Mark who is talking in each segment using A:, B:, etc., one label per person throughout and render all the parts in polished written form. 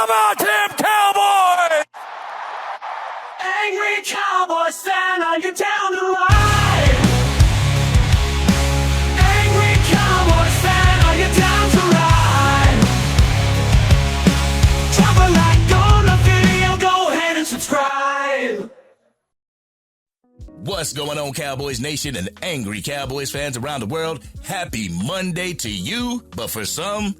A: about them Cowboys?
B: Angry Cowboys fan, are you down to ride? Angry Cowboys fan, are you down to ride? Drop a like on the video, go ahead and subscribe.
C: What's going on, Cowboys Nation and angry Cowboys fans around the world? Happy Monday to you, but for some,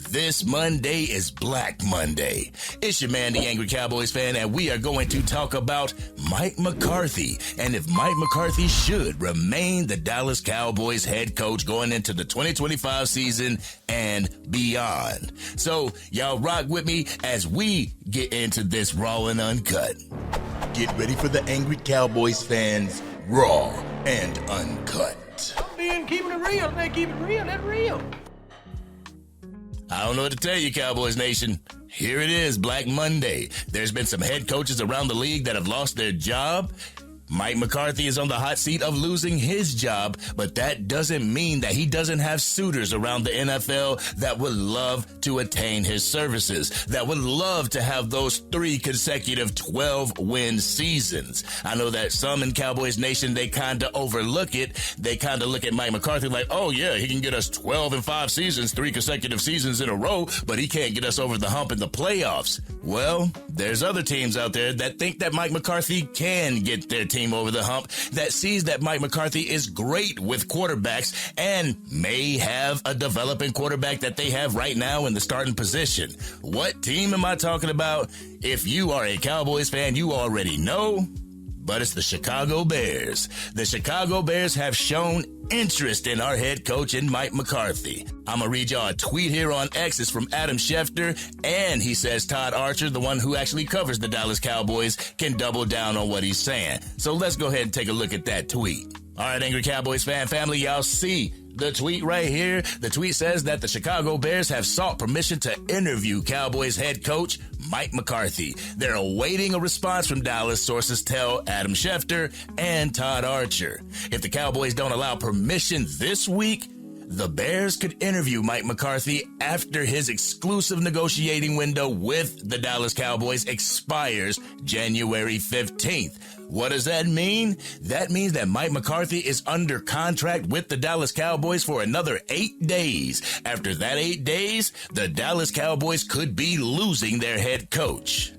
C: this Monday is Black Monday. It's your man, the Angry Cowboys fan, and we are going to talk about Mike McCarthy and if Mike McCarthy should remain the Dallas Cowboys head coach going into the 2025 season and beyond. So, y'all rock with me as we get into this raw and uncut. Get ready for the Angry Cowboys fans, raw and uncut.
A: I'm keeping it real. They keep it real. That's real.
C: I don't know what to tell you, Cowboys Nation. Here it is, Black Monday. There's been some head coaches around the league that have lost their job. Mike McCarthy is on the hot seat of losing his job, but that doesn't mean that he doesn't have suitors around the NFL that would love to attain his services, that would love to have those 3 consecutive 12-win seasons. I know that some in Cowboys Nation, they kind of overlook it. They kind of look at Mike McCarthy like, oh yeah, he can get us 12-5 seasons, 3 consecutive seasons in a row, but he can't get us over the hump in the playoffs. Well, there's other teams out there that think that Mike McCarthy can get their team over the hump, that sees that Mike McCarthy is great with quarterbacks and may have a developing quarterback that they have right now in the starting position. What team am I talking about? If you are a Cowboys fan, you already know, but it's the Chicago Bears. The Chicago Bears have shown interest in our head coach in Mike McCarthy. I'm going to read y'all a tweet here on X. It's from Adam Schefter, and he says Todd Archer, the one who actually covers the Dallas Cowboys, can double down on what he's saying. So let's go ahead and take a look at that tweet. All right, Angry Cowboys fan family, y'all see the tweet right here. The tweet says that the Chicago Bears have sought permission to interview Cowboys head coach Mike McCarthy. They're awaiting a response from Dallas, sources tell Adam Schefter and Todd Archer. If the Cowboys don't allow permission this week, the Bears could interview Mike McCarthy after his exclusive negotiating window with the Dallas Cowboys expires January 15th. What does that mean? That means that Mike McCarthy is under contract with the Dallas Cowboys for another 8 days. After that 8 days, the Dallas Cowboys could be losing their head coach.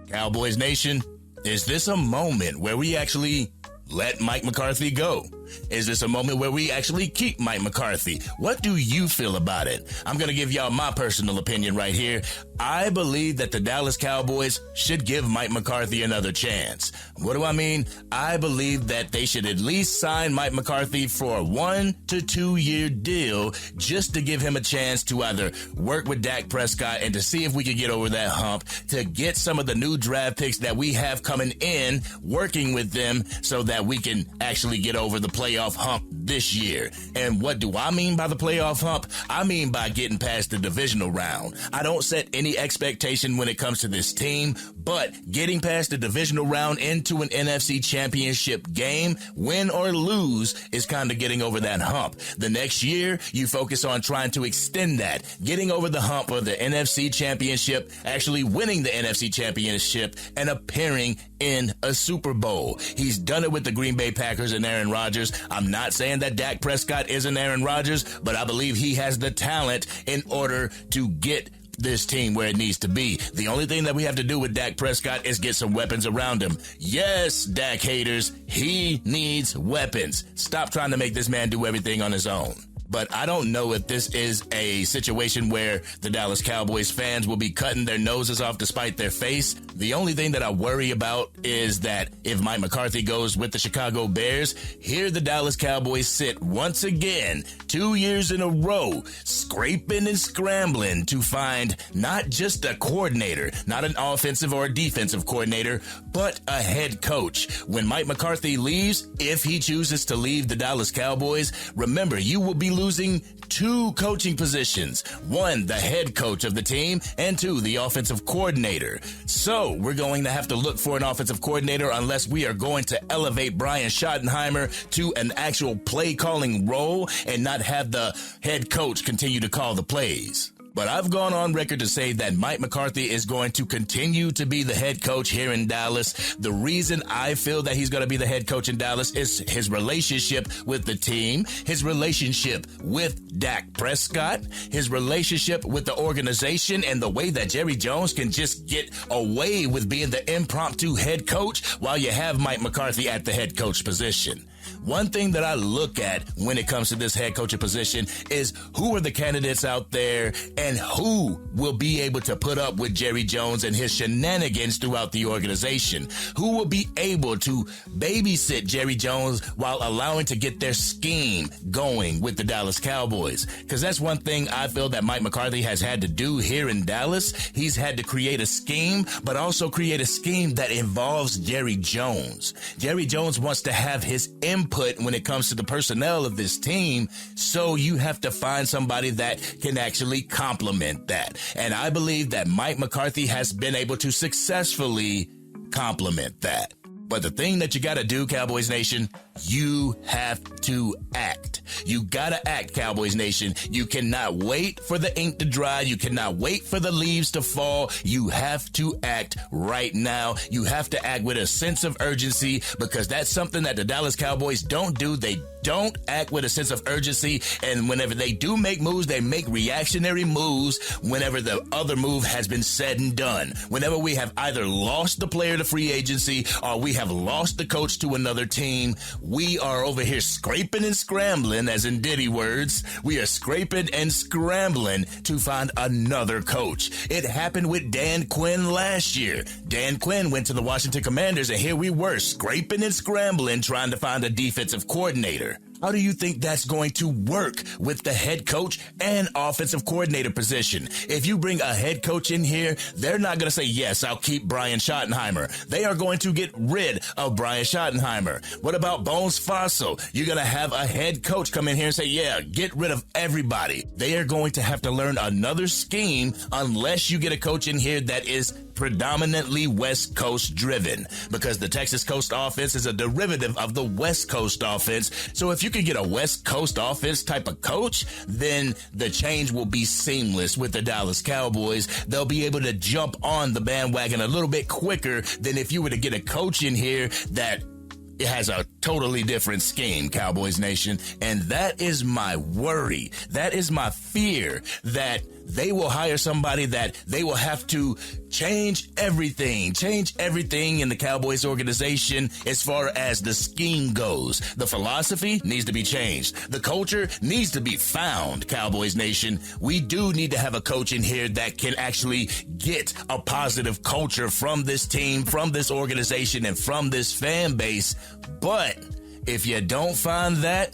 C: Cowboys Nation, is this a moment where we actually let Mike McCarthy go? Is this a moment where we actually keep Mike McCarthy? What do you feel about it? I'm going to give y'all my personal opinion right here. I believe that the Dallas Cowboys should give Mike McCarthy another chance. What do I mean? I believe that they should at least sign Mike McCarthy for a 1 to 2 year deal just to give him a chance to either work with Dak Prescott and to see if we could get over that hump, to get some of the new draft picks that we have coming in, working with them so that we can actually get over the playoff hump this year. And what do I mean by the playoff hump? I mean by getting past the divisional round. I don't set any expectation when it comes to this team, but getting past the divisional round into an NFC championship game, win or lose, is kind of getting over that hump. The next year, you focus on trying to extend that, getting over the hump of the NFC championship, actually winning the NFC championship, and appearing in a Super Bowl. He's done it with the Green Bay Packers and Aaron Rodgers. I'm not saying that Dak Prescott isn't Aaron Rodgers, but I believe he has the talent in order to get this team where it needs to be. The only thing that we have to do with Dak Prescott is get some weapons around him. Yes, Dak haters, he needs weapons. Stop trying to make this man do everything on his own. But I don't know if this is a situation where the Dallas Cowboys fans will be cutting their noses off to spite their face. The only thing that I worry about is that if Mike McCarthy goes with the Chicago Bears, here the Dallas Cowboys sit once again, 2 years in a row, scraping and scrambling to find not just a coordinator, not an offensive or a defensive coordinator, but a head coach. When Mike McCarthy leaves, if he chooses to leave the Dallas Cowboys, remember, you will be losing 2 coaching positions. 1, the head coach of the team, and 2, the offensive coordinator. So we're going to have to look for an offensive coordinator unless we are going to elevate Brian Schottenheimer to an actual play calling role and not have the head coach continue to call the plays. But I've gone on record to say that Mike McCarthy is going to continue to be the head coach here in Dallas. The reason I feel that he's going to be the head coach in Dallas is his relationship with the team, his relationship with Dak Prescott, his relationship with the organization, and the way that Jerry Jones can just get away with being the impromptu head coach while you have Mike McCarthy at the head coach position. One thing that I look at when it comes to this head coaching position is who are the candidates out there and who will be able to put up with Jerry Jones and his shenanigans throughout the organization. Who will be able to babysit Jerry Jones while allowing to get their scheme going with the Dallas Cowboys. Because that's one thing I feel that Mike McCarthy has had to do here in Dallas. He's had to create a scheme, but also create a scheme that involves Jerry Jones. Jerry Jones wants to have his input when it comes to the personnel of this team, so you have to find somebody that can actually complement that. And I believe that Mike McCarthy has been able to successfully complement that. But the thing that you got to do, Cowboys Nation, you have to act. You got to act, Cowboys Nation. You cannot wait for the ink to dry. You cannot wait for the leaves to fall. You have to act right now. You have to act with a sense of urgency, because that's something that the Dallas Cowboys don't do. They don't act with a sense of urgency. And whenever they do make moves, they make reactionary moves whenever the other move has been said and done. Whenever we have either lost the player to free agency or we have lost the coach to another team, we are over here scraping and scrambling, as in Diddy words. We are scraping and scrambling to find another coach. It happened with Dan Quinn last year. Dan Quinn went to the Washington Commanders, and here we were scraping and scrambling trying to find a defensive coordinator. How do you think that's going to work with the head coach and offensive coordinator position? If you bring a head coach in here, they're not going to say, yes, I'll keep Brian Schottenheimer. They are going to get rid of Brian Schottenheimer. What about Bones Faso? You're going to have a head coach come in here and say, yeah, get rid of everybody. They are going to have to learn another scheme unless you get a coach in here that is predominantly West Coast driven, because the Texas Coast offense is a derivative of the West Coast offense. So if you can get a West Coast offense type of coach, then the change will be seamless with the Dallas Cowboys. They'll be able to jump on the bandwagon a little bit quicker than if you were to get a coach in here that it has a totally different scheme, Cowboys Nation. And that is my worry. That is my fear, that they will hire somebody that they will have to change everything in the Cowboys organization as far as the scheme goes. The philosophy needs to be changed. The culture needs to be found, Cowboys Nation. We do need to have a coach in here that can actually get a positive culture from this team, from this organization, and from this fan base. But if you don't find that,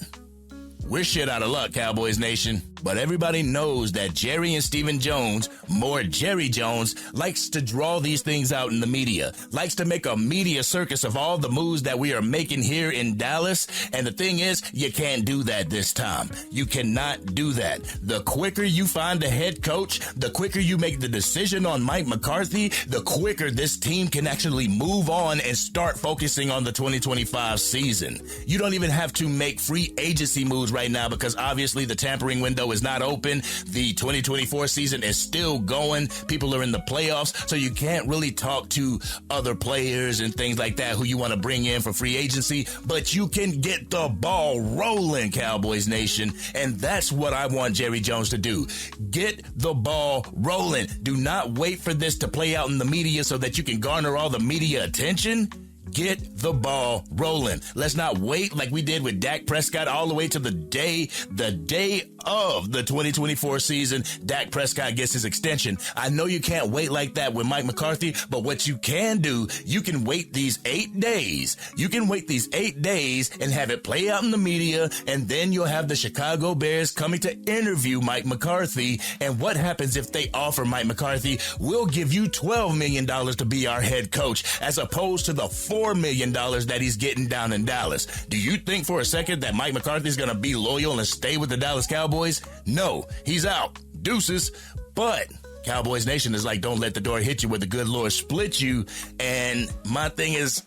C: we're shit out of luck, Cowboys Nation. But everybody knows that Jerry and Stephen Jones, more Jerry Jones, likes to draw these things out in the media, likes to make a media circus of all the moves that we are making here in Dallas. And the thing is, you can't do that this time. You cannot do that. The quicker you find a head coach, the quicker you make the decision on Mike McCarthy, the quicker this team can actually move on and start focusing on the 2025 season. You don't even have to make free agency moves right now, because obviously the tampering window is not open. The 2024 season is still going. People are in the playoffs, so you can't really talk to other players and things like that who you want to bring in for free agency, but you can get the ball rolling, Cowboys Nation. And that's what I want Jerry Jones to do. Get the ball rolling. Do not wait for this to play out in the media so that you can garner all the media attention. Get the ball rolling. Let's not wait like we did with Dak Prescott all the way to the day of the 2024 season. Dak Prescott gets his extension. I know you can't wait like that with Mike McCarthy, but what you can do, you can wait these 8 days. You can wait these 8 days and have it play out in the media, and then you'll have the Chicago Bears coming to interview Mike McCarthy. And what happens if they offer Mike McCarthy, we'll give you $12 million to be our head coach, as opposed to the $4 million that he's getting down in Dallas. Do you think for a second that Mike McCarthy is going to be loyal and stay with the Dallas Cowboys? No, he's out. Deuces. But Cowboys Nation is like, don't let the door hit you where the good Lord split you. And my thing is,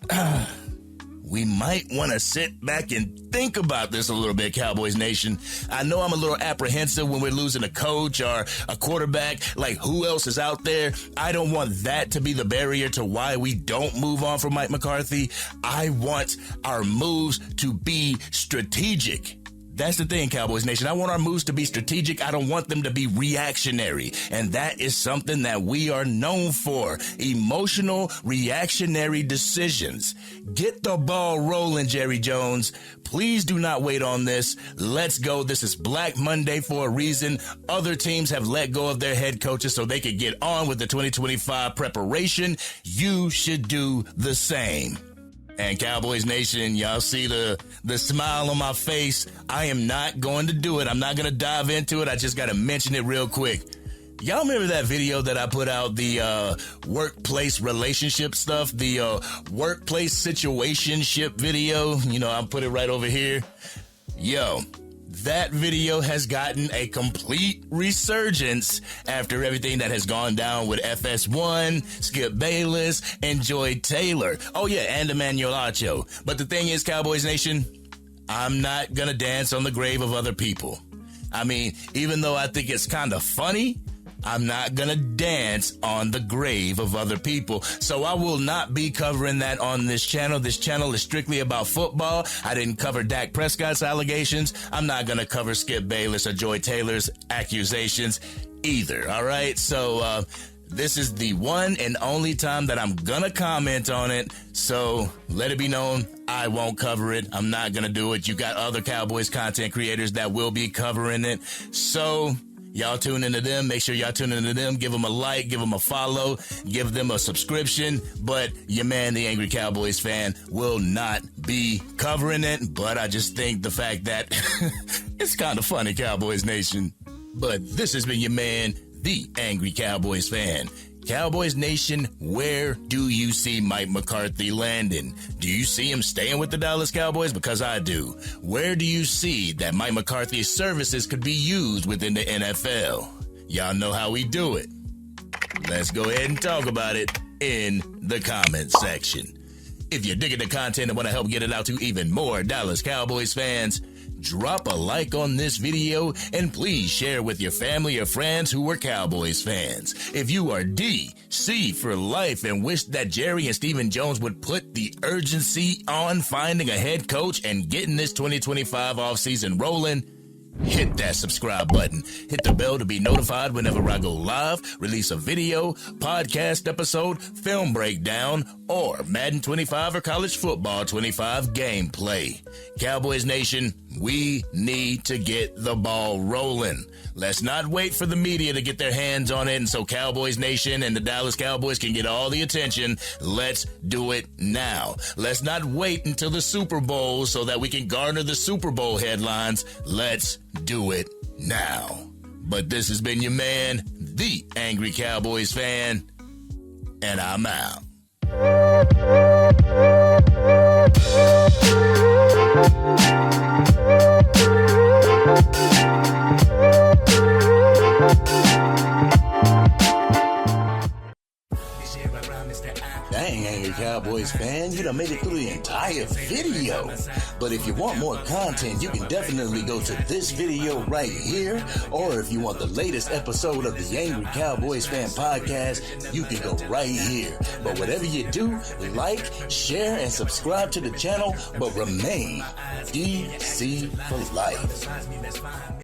C: we might want to sit back and think about this a little bit, Cowboys Nation. I know I'm a little apprehensive when we're losing a coach or a quarterback. Like, who else is out there? I don't want that to be the barrier to why we don't move on from Mike McCarthy. I want our moves to be strategic. That's the thing, Cowboys Nation. I want our moves to be strategic. I don't want them to be reactionary. And that is something that we are known for. Emotional, reactionary decisions. Get the ball rolling, Jerry Jones. Please do not wait on this. Let's go. This is Black Monday for a reason. Other teams have let go of their head coaches so they could get on with the 2025 preparation. You should do the same. And Cowboys Nation, y'all see the smile on my face. I am not going to do it. I'm not going to dive into it. I just got to mention it real quick. Y'all remember that video that I put out, the workplace relationship stuff, the workplace situationship video? You know, I'll put it right over here. Yo, that video has gotten a complete resurgence after everything that has gone down with FS1, Skip Bayless, and Joy Taylor. Oh, yeah, and Emmanuel Acho. But the thing is, Cowboys Nation, I'm not going to dance on the grave of other people. I mean, even though I think it's kind of funny, I'm not going to dance on the grave of other people. So I will not be covering that on this channel. This channel is strictly about football. I didn't cover Dak Prescott's allegations. I'm not going to cover Skip Bayless or Joy Taylor's accusations either. All right. So this is the one and only time that I'm going to comment on it. So let it be known, I won't cover it. I'm not going to do it. You got other Cowboys content creators that will be covering it. So y'all tune into them. Make sure y'all tune into them. Give them a like, give them a follow, give them a subscription. But your man, the Angry Cowboys fan, will not be covering it. But I just think the fact that it's kind of funny, Cowboys Nation. But this has been your man, the Angry Cowboys fan. Cowboys Nation, where do you see Mike McCarthy landing? Do you see him staying with the Dallas Cowboys? Because I do. Where do you see that Mike McCarthy's services could be used within the NFL? Y'all know how we do it. Let's go ahead and talk about it in the comments section. If you're digging the content and want to help get it out to even more Dallas Cowboys fans, drop a like on this video and please share with your family or friends who are Cowboys fans. If you are DC for life and wish that Jerry and Stephen Jones would put the urgency on finding a head coach and getting this 2025 offseason rolling, hit that subscribe button. Hit the bell to be notified whenever I go live, release a video, podcast episode, film breakdown, or Madden 25 or College Football 25 gameplay. Cowboys Nation, we need to get the ball rolling. Let's not wait for the media to get their hands on it, and so Cowboys Nation and the Dallas Cowboys can get all the attention. Let's do it now. Let's not wait until the Super Bowl so that we can garner the Super Bowl headlines. Let's do it now. But this has been your man, the Angry Cowboys fan, and I'm out. Dang, Angry Cowboys fan, you done made it through the entire video. But if you want more content, you can definitely go to this video right here. Or if you want the latest episode of the Angry Cowboys fan podcast, you can go right here. But whatever you do, like, share, and subscribe to the channel, but remain DC for life.